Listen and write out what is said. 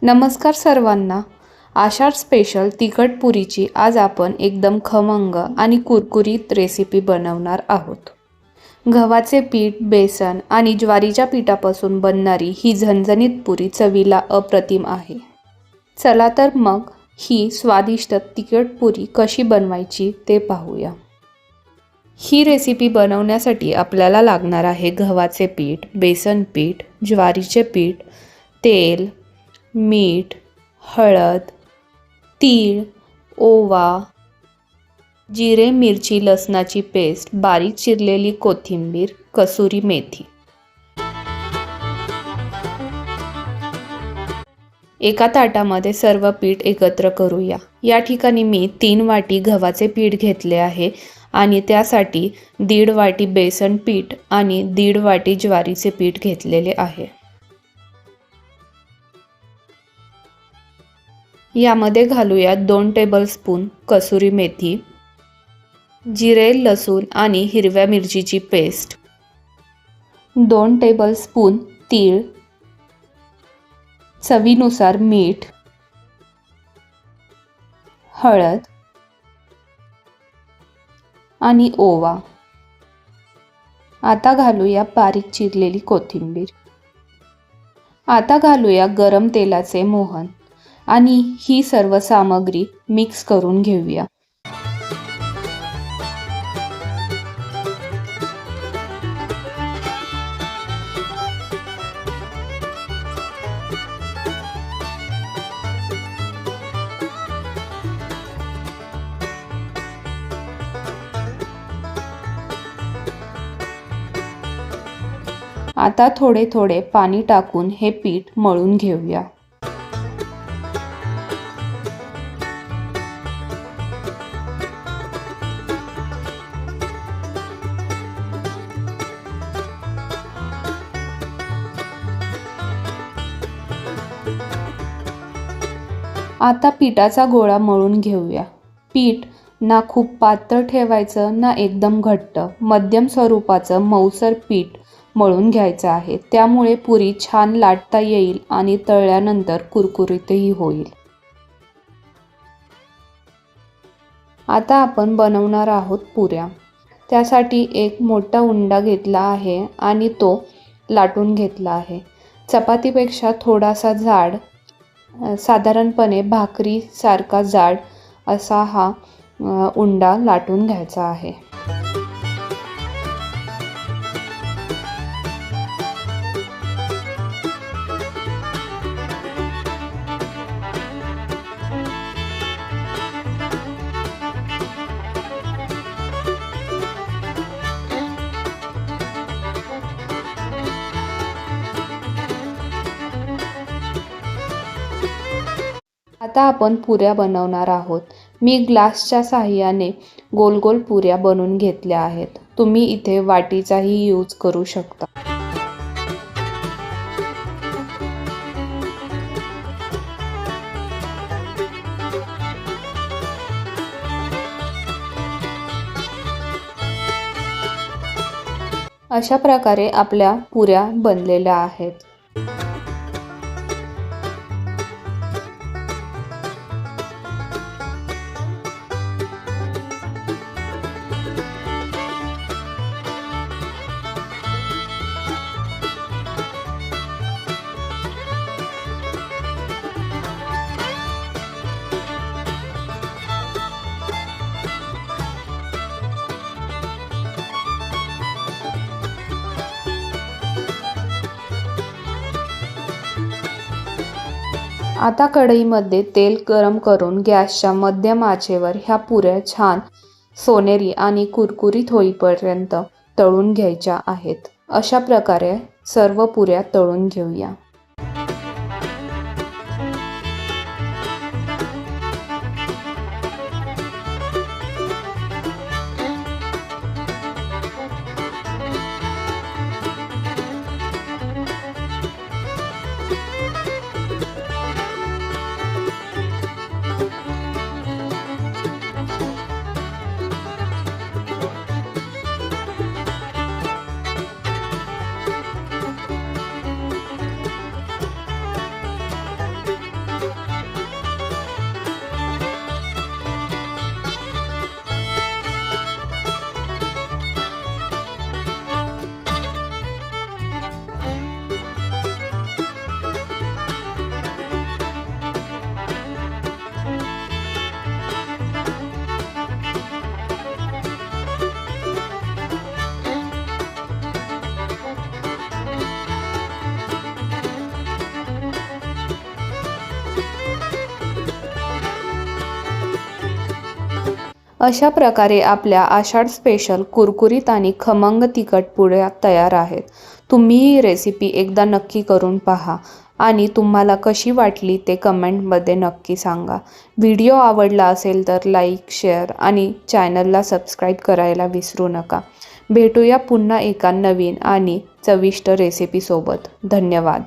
नमस्कार सर्वांना. आषाढ स्पेशल तिखट पुरीची आज आपण एकदम खमंग आणि कुरकुरीत रेसिपी बनवणार आहोत. गव्हाचे पीठ, बेसन आणि ज्वारीच्या पिठापासून बनणारी ही झणझणीत पुरी चवीला अप्रतिम आहे. चला तर मग ही स्वादिष्ट तिखट पुरी कशी बनवायची ते पाहूया. ही रेसिपी बनवण्यासाठी आपल्याला लागणार आहे गव्हाचे पीठ, बेसन पीठ, ज्वारीचे पीठ, तेल, मीठ, हळद, तीळ, ओवा, जिरे, मिरची, लसणाची पेस्ट, बारीक चिरलेली कोथिंबीर, कसुरी मेथी. एका ताटामध्ये सर्व पीठ एकत्र करूया. या ठिकाणी मी 3 वाटी गव्हाचे पीठ घेतले आहे आणि त्यासाठी 1.5 वाटी बेसन पीठ आणि 1.5 वाटी ज्वारीचे पीठ घेतलेले आहे. यामध्ये घालूया 2 टेबलस्पून कसुरी मेथी, जिरे, लसूण आणि हिरव्या मिरचीची पेस्ट, 2 टेबलस्पून तीळ, चवीनुसार मीठ, हळद आणि ओवा. आता घालूया बारीक चिरलेली कोथिंबीर. आता घालूया गरम तेलाचे मोहन आणि ही सर्व सामग्री मिक्स करून घेऊया. आता थोडे थोडे पाणी टाकून हे पीठ मळून घेऊया. आता पिठाचा गोळा मळून घेऊया. पीठ ना खूप पातळ ठेवायचं ना एकदम घट्ट, मध्यम स्वरूपाचं मऊसर पीठ मळून घ्यायचं आहे. त्यामुळे पुरी छान लाटता येईल आणि तळल्यानंतर कुरकुरीतही होईल. आता आपण बनवणार आहोत पुऱ्या. त्यासाठी एक मोठा उंडा घेतला आहे आणि तो लाटून घेतला आहे. चपातीपेक्षा थोडासा जाड, साधारणपणे भाकरीसारखा जाड असा हा उंडा लाटून घ्यायचा आहे. आता आपण पुऱ्या बनवणार आहोत. मी ग्लासच्या साहाय्याने गोल गोल पुऱ्या बनवून घेतल्या आहेत. तुम्ही इथे वाटीचाही यूज करू शकता. अशा प्रकारे आपल्या पुऱ्या बनलेल्या आहेत. आता कढईमध्ये तेल गरम करून गॅसच्या मध्यम आचेवर ह्या पुऱ्या छान सोनेरी आणि कुरकुरीत होईपर्यंत तळून घ्यायच्या आहेत. अशा प्रकारे सर्व पुऱ्या तळून घेऊया. अशा प्रकारे आपल्या आषाढ स्पेशल कुरकुरीत आणि खमंग तिखट पुऱ्या तयार आहेत. तुम्ही ही रेसिपी एकदा नक्की करून पहा आणि तुम्हाला कशी वाटली ते कमेंटमध्ये नक्की सांगा. व्हिडिओ आवडला असेल तर लाईक, शेअर आणि चॅनलला सबस्क्राईब करायला विसरू नका. भेटूया पुन्हा एका नवीन आणि चविष्ट रेसिपीसोबत. धन्यवाद.